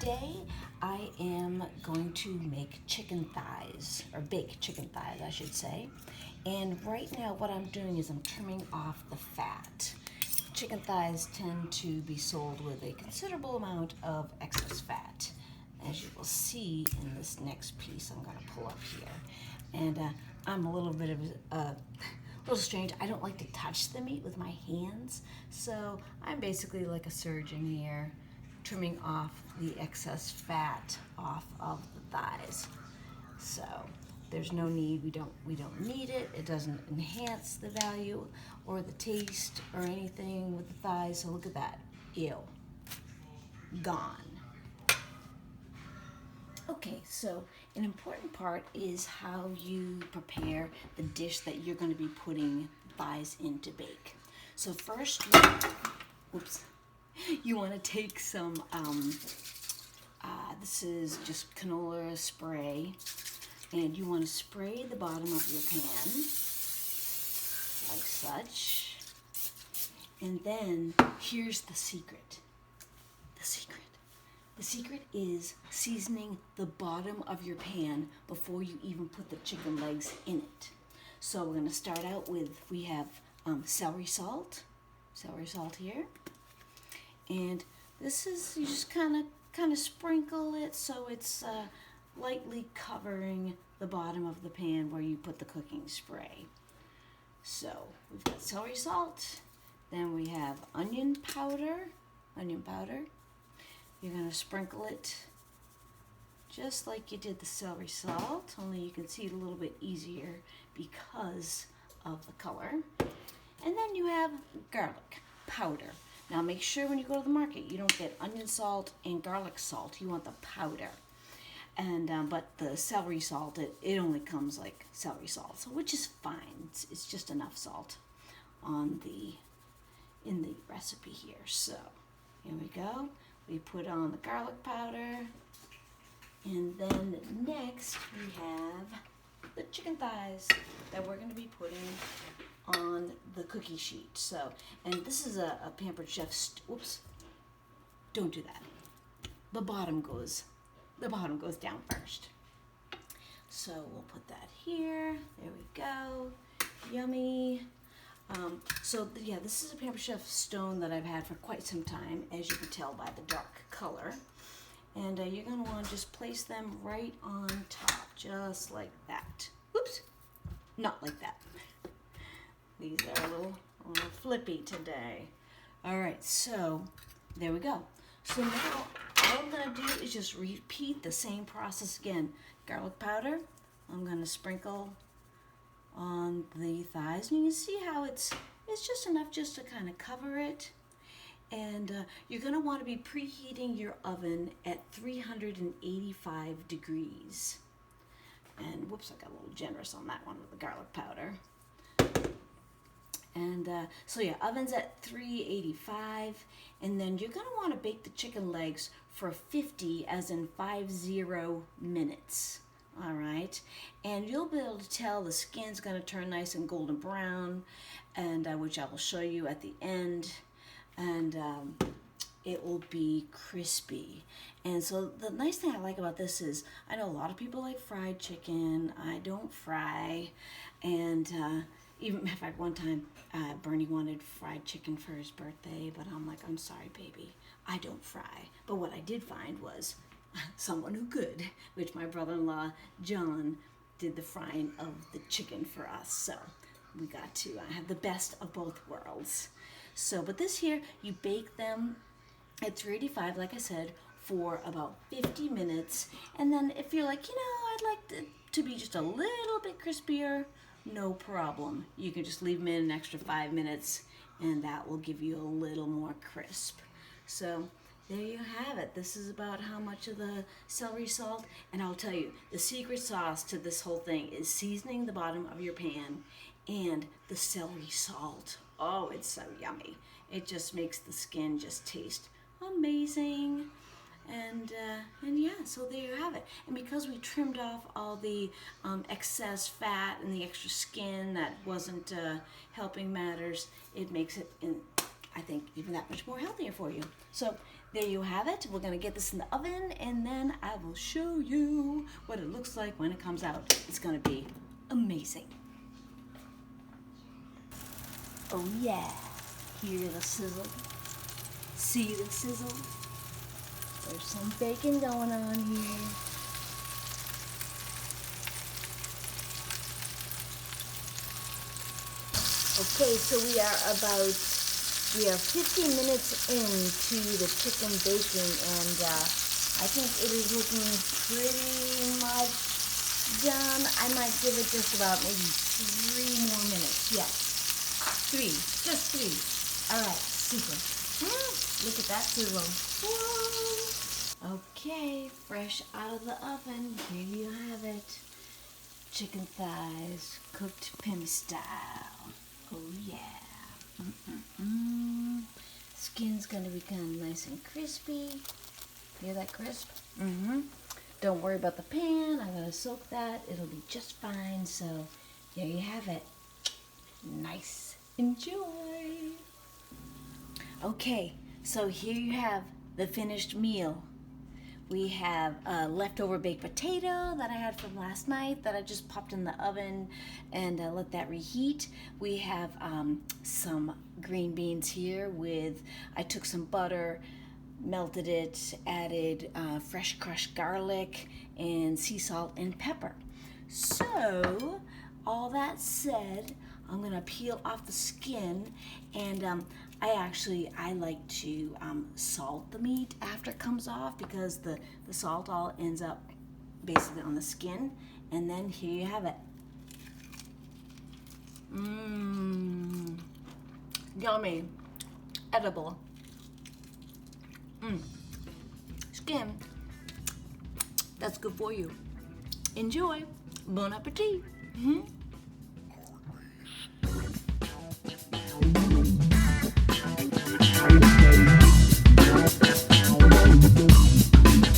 today I am going to make chicken thighs, or bake chicken thighs I should say. And right now what I'm doing is I'm trimming off the fat. Chicken thighs tend to be sold with a considerable amount of excess fat, as you will see in this next piece I'm going to pull up here. And I'm a little bit of a little strange. I don't like to touch the meat with my hands, so I'm basically like a surgeon here, trimming off the excess fat off of the thighs. So there's no need, we don't need it. It doesn't enhance the value or the taste or anything with the thighs. So look at that. Ew. Gone. Okay, so an important part is how you prepare the dish that you're going to be putting thighs in to bake. So first, you want to take some, this is just canola spray, and you want to spray the bottom of your pan, like such. And then, here's the secret. The secret is seasoning the bottom of your pan before you even put the chicken legs in it. So we're going to start out with, we have celery salt here. And this is, you just kind of sprinkle it so it's lightly covering the bottom of the pan where you put the cooking spray. So we've got celery salt, then we have onion powder. You're going to sprinkle it just like you did the celery salt, only you can see it a little bit easier because of the color. And then you have garlic powder. Now make sure when you go to the market you don't get onion salt and garlic salt. You want the powder. And but the celery salt, it only comes like celery salt, so which is fine. It's just enough salt in the recipe here. So here we go. We put on the garlic powder, and then next we have the chicken thighs that we're going to be putting on the cookie sheet. So, and this is a Pampered Chef. Whoops! Don't do that. The bottom goes down first. So we'll put that here. There we go. Yummy. So yeah, this is a Pampered Chef stone that I've had for quite some time, as you can tell by the dark color. And you're going to want to just place them right on top, just like that. Whoops, not like that. These are a little flippy today. All right, so there we go. So now all I'm going to do is just repeat the same process again. Garlic powder, I'm going to sprinkle on the thighs, and you can see how it's just enough just to kind of cover it. And you're going to want to be preheating your oven at 385 degrees. And whoops, I got a little generous on that one with the garlic powder. And so yeah, oven's at 385, and then you're going to want to bake the chicken legs for 50, as in 50 minutes. All right, and you'll be able to tell the skin's going to turn nice and golden brown, and which I will show you at the end, and it will be crispy. And so the nice thing I like about this is I know a lot of people like fried chicken. I don't fry, and even in fact one time Bernie wanted fried chicken for his birthday, but I'm like, I'm sorry baby, I don't fry. But what I did find was someone who could, which my brother-in-law John did the frying of the chicken for us. So we got to have the best of both worlds. So, but this here, you bake them at 385, like I said, for about 50 minutes. And then if you're like, I'd like it to be just a little bit crispier, no problem. You can just leave them in an extra 5 minutes, and that will give you a little more crisp. So there you have it. This is about how much of the celery salt. And I'll tell you, the secret sauce to this whole thing is seasoning the bottom of your pan and the celery salt. Oh, it's so yummy. It just makes the skin just taste amazing. And yeah, so there you have it. And because we trimmed off all the excess fat and the extra skin that wasn't helping matters, it makes it, I think, even that much more healthier for you. So there you have it. We're gonna get this in the oven and then I will show you what it looks like when it comes out. It's gonna be amazing. Oh yeah, hear the sizzle? See the sizzle? There's some bacon going on here. Okay, so we are 15 minutes into the chicken baking, and I think it is looking pretty much done. I might give it just about maybe 3 more minutes. Yes, 3, just 3. All right, super. Look at that sizzle. Whoa. Okay, fresh out of the oven. Here you have it. Chicken thighs, cooked Pim style. Oh yeah. Skin's gonna become nice and crispy. Hear that crisp? Don't worry about the pan. I'm gonna soak that. It'll be just fine. So there you have it. Nice. Enjoy. Okay, so here you have the finished meal. We have a leftover baked potato that I had from last night that I just popped in the oven and let that reheat. We have some green beans here with, I took some butter, melted it, added fresh crushed garlic and sea salt and pepper. So, all that said, I'm gonna peel off the skin, and I like to salt the meat after it comes off because the salt all ends up basically on the skin. And then here you have it. Yummy, edible. Skin, that's good for you. Enjoy. Bon appetit.